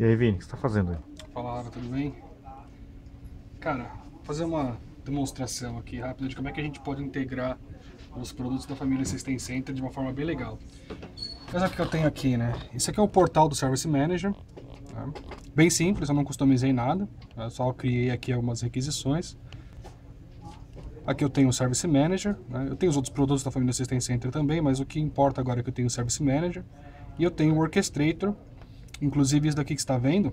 E aí, Vini, o que você está fazendo aí? Fala, Rafa, tudo bem? Cara, vou fazer uma demonstração aqui rápida de como é que a gente pode integrar os produtos da família System Center de uma forma bem legal. Mas é o que eu tenho aqui, né? Esse aqui é o portal do Service Manager. Tá? Bem simples, eu não customizei nada. Eu só criei aqui algumas requisições. Aqui eu tenho o Service Manager, né? Eu tenho os outros produtos da família System Center também, mas o que importa agora é que eu tenho o Service Manager. E eu tenho o Orchestrator, inclusive isso daqui que você está vendo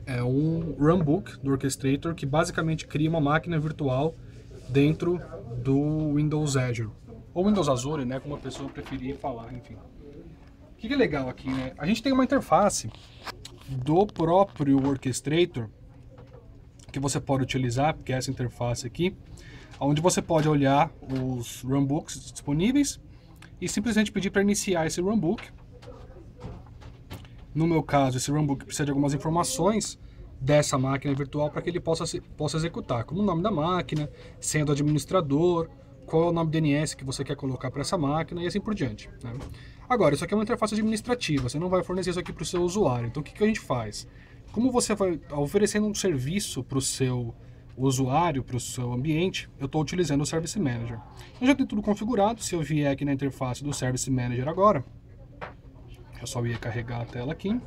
é um runbook do Orchestrator que basicamente cria uma máquina virtual dentro do Windows Azure. Ou Windows Azure, né, como a pessoa preferir falar, enfim. O que é legal aqui, né? A gente tem uma interface do próprio Orchestrator que você pode utilizar, que é essa interface aqui, onde você pode olhar os runbooks disponíveis e simplesmente pedir para iniciar esse runbook. No meu caso, esse runbook precisa de algumas informações dessa máquina virtual para que ele possa executar, como o nome da máquina, senha do administrador, qual é o nome DNS que você quer colocar para essa máquina e assim por diante, né? Agora, isso aqui é uma interface administrativa, você não vai fornecer isso aqui para o seu usuário. Então, o que a gente faz? Como você vai oferecendo um serviço para o seu usuário, para o seu ambiente, eu estou utilizando o Service Manager. Eu já tenho tudo configurado. Se eu vier aqui na interface do Service Manager agora, eu só ia carregar a tela aqui.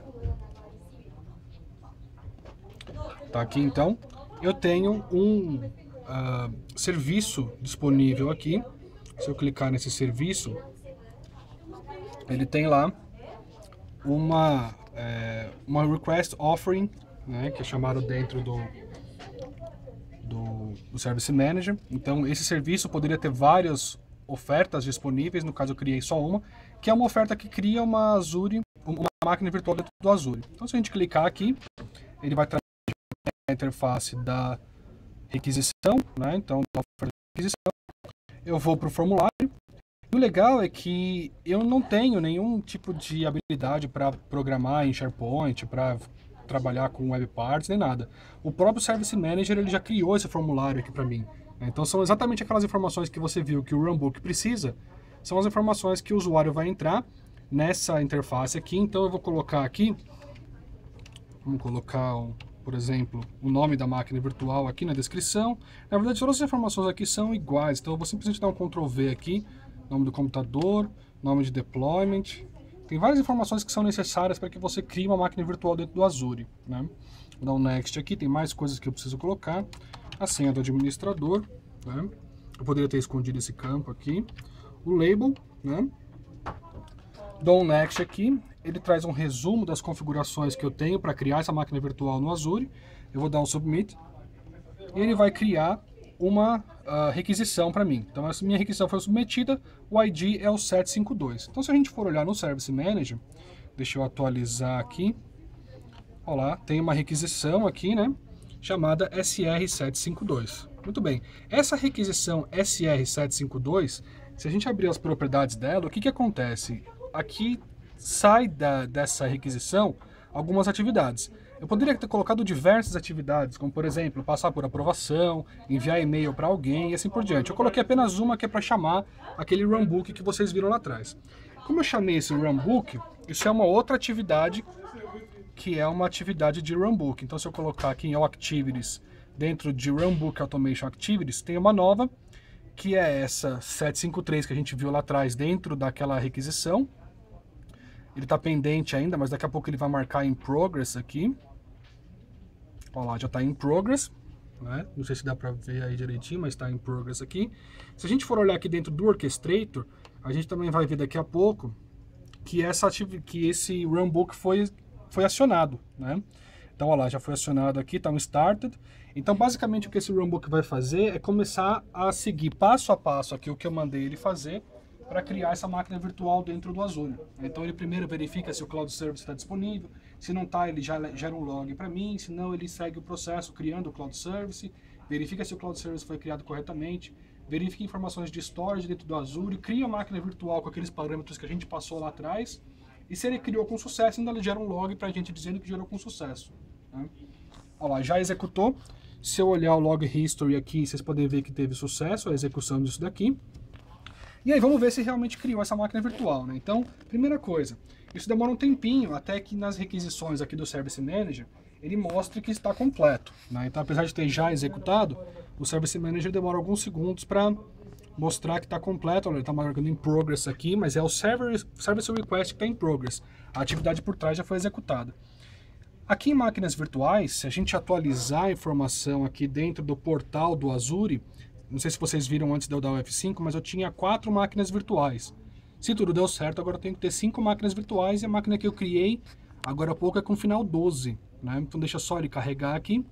Tá aqui então, eu tenho um serviço disponível aqui. Se eu clicar nesse serviço, ele tem lá uma request offering, né, que é chamado dentro do Service Manager. Então esse serviço poderia ter várias ofertas disponíveis, no caso eu criei só uma, que é uma oferta que cria uma Azure, uma máquina virtual dentro do Azure. Então se a gente clicar aqui, ele vai trazer a interface da requisição, né? Então da oferta de requisição, eu vou para o formulário. E o legal é que eu não tenho nenhum tipo de habilidade para programar em SharePoint, para trabalhar com web parts, nem nada. O próprio Service Manager ele já criou esse formulário aqui para mim. Então são exatamente aquelas informações que você viu que o runbook precisa, são as informações que o usuário vai entrar nessa interface aqui. Então eu vou colocar aqui, vamos colocar, por exemplo, o nome da máquina virtual aqui na descrição. Na verdade todas as informações aqui são iguais, então eu vou simplesmente dar um Ctrl V aqui, nome do computador, nome de deployment. Tem várias informações que são necessárias para que você crie uma máquina virtual dentro do Azure, né? Vou dar um Next aqui, tem mais coisas que eu preciso colocar. A senha do administrador, né? Eu poderia ter escondido esse campo aqui. O label, né? Dou um Next aqui, ele traz um resumo das configurações que eu tenho para criar essa máquina virtual no Azure. Eu vou dar um Submit e ele vai criar uma requisição para mim. Então essa minha requisição foi submetida, o ID é o 752. Então se a gente for olhar no Service Manager, deixa eu atualizar aqui. Olha lá, tem uma requisição aqui, né, chamada SR752. Muito bem, essa requisição SR752, se a gente abrir as propriedades dela, o que acontece? Aqui sai dessa requisição algumas atividades. Eu poderia ter colocado diversas atividades, como por exemplo, passar por aprovação, enviar e-mail para alguém e assim por diante. Eu coloquei apenas uma que é para chamar aquele runbook que vocês viram lá atrás. Como eu chamei esse runbook, isso é uma outra atividade que é uma atividade de runbook. Então se eu colocar aqui em All Activities, dentro de Runbook Automation Activities, tem uma nova, que é essa 753 que a gente viu lá atrás dentro daquela requisição. Ele está pendente ainda, mas daqui a pouco ele vai marcar em Progress aqui. Olha lá, já está em Progress, né? Não sei se dá para ver aí direitinho, mas está em Progress aqui. Se a gente for olhar aqui dentro do Orchestrator, a gente também vai ver daqui a pouco que esse runbook foi acionado, né? Então, olha lá, já foi acionado aqui, está um Started. Então, basicamente, o que esse runbook vai fazer é começar a seguir passo a passo aqui o que eu mandei ele fazer para criar essa máquina virtual dentro do Azure. Então ele primeiro verifica se o Cloud Service está disponível, se não está ele já gera um log para mim, se não ele segue o processo criando o Cloud Service, verifica se o Cloud Service foi criado corretamente, verifica informações de storage dentro do Azure, cria a máquina virtual com aqueles parâmetros que a gente passou lá atrás, e se ele criou com sucesso, ainda ele gera um log para a gente dizendo que gerou com sucesso, né? Olha lá, já executou. Se eu olhar o log history aqui, vocês podem ver que teve sucesso a execução disso daqui. E aí vamos ver se realmente criou essa máquina virtual, né? Então, primeira coisa, isso demora um tempinho até que nas requisições aqui do Service Manager ele mostre que está completo, né? Então, apesar de ter já executado, o Service Manager demora alguns segundos para mostrar que está completo. Olha, ele está marcando em progress aqui, mas é o Service Request que está em progress. A atividade por trás já foi executada. Aqui em máquinas virtuais, se a gente atualizar a informação aqui dentro do portal do Azure, não sei se vocês viram antes de eu dar o F5, mas eu tinha 4 máquinas virtuais. Se tudo deu certo, agora eu tenho que ter 5 máquinas virtuais e a máquina que eu criei agora há pouco é com final 12. Né? Então deixa só ele carregar aqui.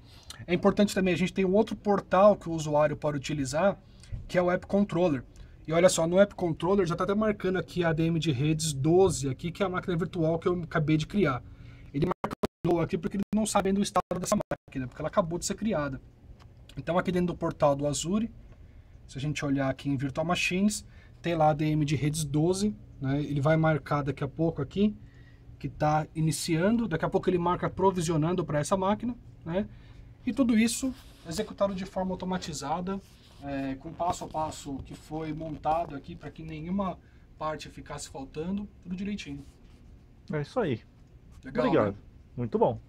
É importante também, a gente tem um outro portal que o usuário pode utilizar, que é o App Controller. E olha só, no App Controller já está até marcando aqui a ADM de redes 12, aqui, que é a máquina virtual que eu acabei de criar. Ele marcou aqui porque ele não sabe ainda o estado dessa máquina, porque ela acabou de ser criada. Então aqui dentro do portal do Azure, se a gente olhar aqui em Virtual Machines, tem lá a ADM de redes 12, né? Ele vai marcar daqui a pouco aqui, que está iniciando, daqui a pouco ele marca provisionando para essa máquina, né? E tudo isso executado de forma automatizada, com passo a passo que foi montado aqui para que nenhuma parte ficasse faltando, tudo direitinho. É isso aí. Legal, Obrigado. né? Muito bom.